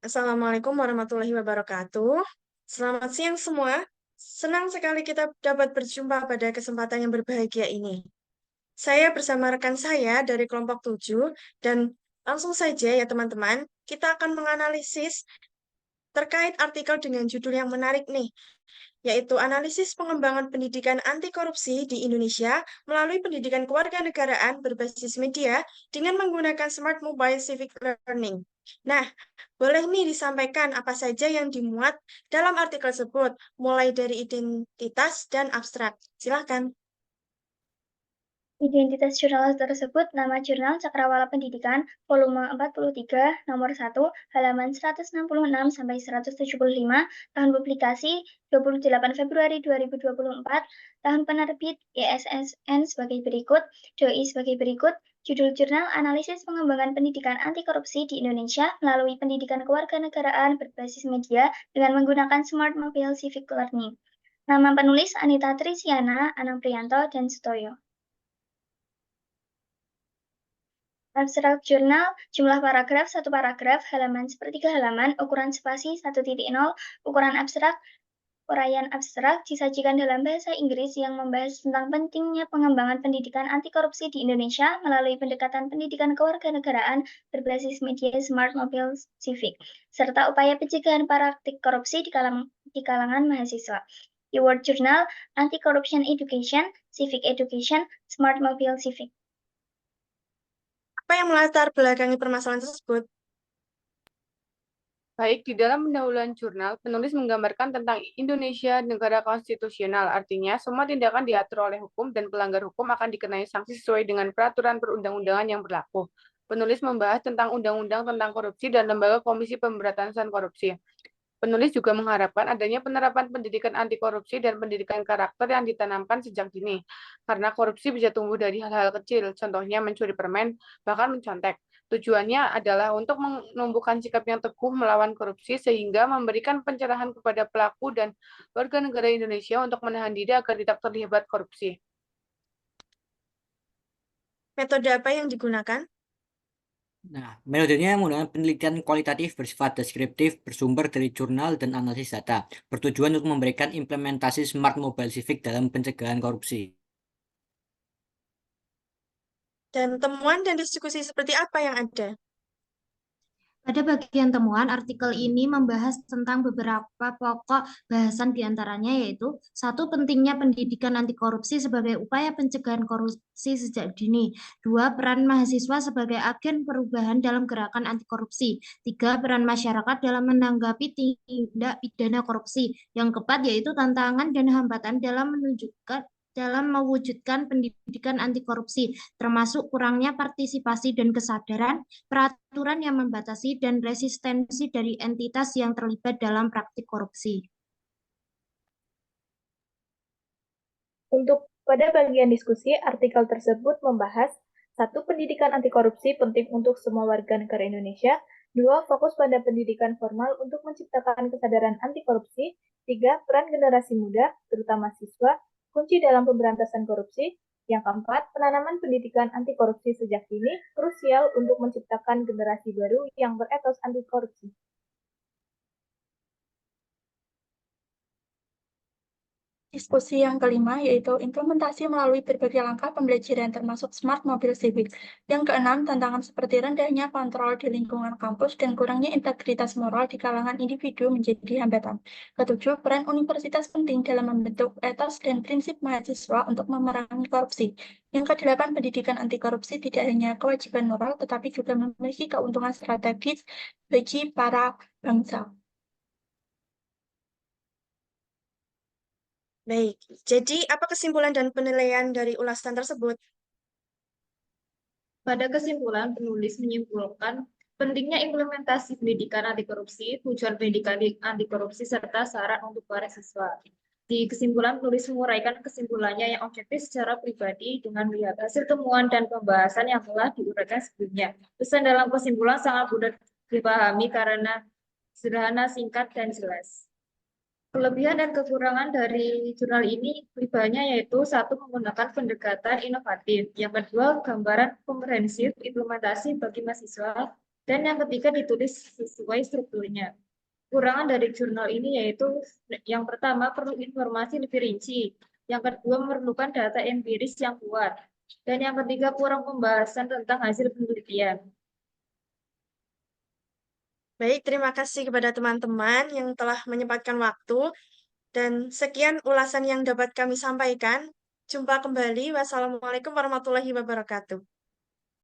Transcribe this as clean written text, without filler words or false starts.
Assalamualaikum warahmatullahi wabarakatuh. Selamat siang semua. Senang sekali kita dapat berjumpa pada kesempatan yang berbahagia ini. Saya bersama rekan saya dari kelompok 7 dan langsung saja ya teman-teman, kita akan menganalisis terkait artikel dengan judul yang menarik nih, yaitu analisis pengembangan pendidikan anti korupsi di Indonesia melalui pendidikan kewarganegaraan berbasis media dengan menggunakan Smart Mobile Civic Learning. Nah, boleh nih disampaikan apa saja yang dimuat dalam artikel tersebut, mulai dari identitas dan abstrak. Silakan. Identitas jurnal tersebut nama Jurnal Cakrawala Pendidikan, volume 43, nomor 1, halaman 166-175, tahun publikasi 28 Februari 2024, tahun penerbit ISSN sebagai berikut, DOI sebagai berikut, judul jurnal Analisis Pengembangan Pendidikan Anti Korupsi di Indonesia melalui pendidikan kewarganegaraan berbasis media dengan menggunakan Smart Mobile Civic Learning. Nama penulis Anita Trisiana, Anang Priyanto, dan Sutoyo. Abstrak jurnal, jumlah paragraf, 1 paragraf, halaman sepertiga halaman, ukuran spasi 1.0, ukuran abstrak, uraian abstrak disajikan dalam bahasa Inggris yang membahas tentang pentingnya pengembangan pendidikan anti korupsi di Indonesia melalui pendekatan pendidikan kewarganegaraan berbasis media Smart Mobile Civic, serta upaya pencegahan praktik korupsi di kalangan mahasiswa. Keyword jurnal, Anti-Corruption Education, Civic Education, Smart Mobile Civic. Apa yang melatar belakangi permasalahan tersebut? Baik, di dalam pendahuluan jurnal, penulis menggambarkan tentang Indonesia negara konstitusional, artinya semua tindakan diatur oleh hukum dan pelanggar hukum akan dikenai sanksi sesuai dengan peraturan perundang-undangan yang berlaku. Penulis membahas tentang undang-undang tentang korupsi dan lembaga Komisi Pemberantasan Korupsi. Penulis juga mengharapkan adanya penerapan pendidikan anti korupsi dan pendidikan karakter yang ditanamkan sejak dini, karena korupsi bisa tumbuh dari hal-hal kecil, contohnya mencuri permen, bahkan mencontek. Tujuannya adalah untuk menumbuhkan sikap yang teguh melawan korupsi sehingga memberikan pencerahan kepada pelaku dan warga negara Indonesia untuk menahan diri agar tidak terlibat korupsi. Metode apa yang digunakan? Nah, metodenya menggunakan penelitian kualitatif bersifat deskriptif, bersumber dari jurnal dan analisis data, bertujuan untuk memberikan implementasi Smart Mobile Civic dalam pencegahan korupsi. Dan temuan dan diskusi seperti apa yang ada? Pada bagian temuan, artikel ini membahas tentang beberapa pokok bahasan diantaranya yaitu satu, pentingnya pendidikan anti korupsi sebagai upaya pencegahan korupsi sejak dini. Dua, peran mahasiswa sebagai agen perubahan dalam gerakan anti korupsi. Tiga, peran masyarakat dalam menanggapi tindak pidana korupsi. Yang keempat yaitu tantangan dan hambatan dalam mewujudkan pendidikan anti korupsi, termasuk kurangnya partisipasi dan kesadaran, peraturan yang membatasi, dan resistensi dari entitas yang terlibat dalam praktik korupsi. Untuk pada bagian diskusi, artikel tersebut membahas satu, pendidikan anti korupsi penting untuk semua warga negara Indonesia. Dua, fokus pada pendidikan formal untuk menciptakan kesadaran anti korupsi. Tiga, peran generasi muda, terutama siswa, kunci dalam pemberantasan korupsi. Yang keempat, penanaman pendidikan anti korupsi sejak dini krusial untuk menciptakan generasi baru yang beretos anti korupsi. Diskusi yang kelima yaitu implementasi melalui berbagai langkah pembelajaran termasuk Smart Mobile Civic. Yang keenam, tantangan seperti rendahnya kontrol di lingkungan kampus dan kurangnya integritas moral di kalangan individu menjadi hambatan. Ketujuh, peran universitas penting dalam membentuk etos dan prinsip mahasiswa untuk memerangi korupsi. Yang kedelapan, pendidikan anti korupsi tidak hanya kewajiban moral tetapi juga memiliki keuntungan strategis bagi para bangsa. Baik, jadi apa kesimpulan dan penilaian dari ulasan tersebut? Pada kesimpulan, penulis menyimpulkan pentingnya implementasi pendidikan anti korupsi, tujuan pendidikan anti korupsi, serta saran untuk para siswa. Di kesimpulan, penulis menguraikan kesimpulannya yang objektif secara pribadi dengan melihat hasil temuan dan pembahasan yang telah diuraikan sebelumnya. Pesan dalam kesimpulan sangat mudah dipahami karena sederhana, singkat, dan jelas. Kelebihan dan kekurangan dari jurnal ini pribadinya yaitu satu, menggunakan pendekatan inovatif. Yang kedua, gambaran komprehensif implementasi bagi mahasiswa. Dan yang ketiga ditulis sesuai strukturnya. Kekurangan dari jurnal ini yaitu yang pertama perlu informasi lebih rinci, yang kedua memerlukan data empiris yang kuat, dan yang ketiga kurang pembahasan tentang hasil penelitian. Baik, terima kasih kepada teman-teman yang telah menyempatkan waktu. Dan sekian ulasan yang dapat kami sampaikan. Jumpa kembali. Wassalamualaikum warahmatullahi wabarakatuh.